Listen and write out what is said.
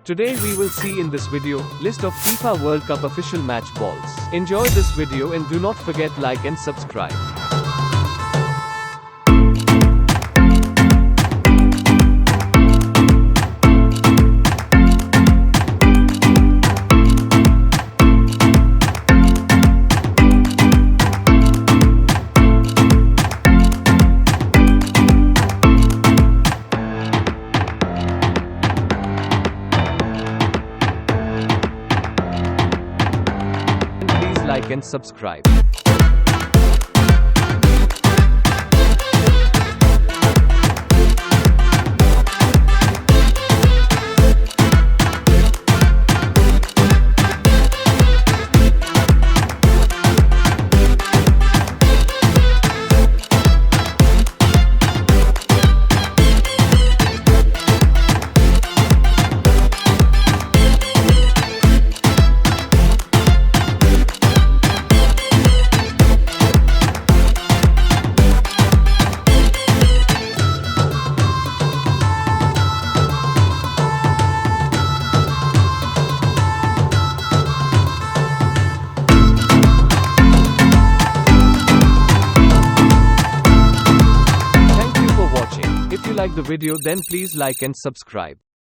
Today we will see in this video, list of FIFA World Cup official match balls. Enjoy this video and do not forget like and subscribe. Like and subscribe. If you like the video, then please like and subscribe.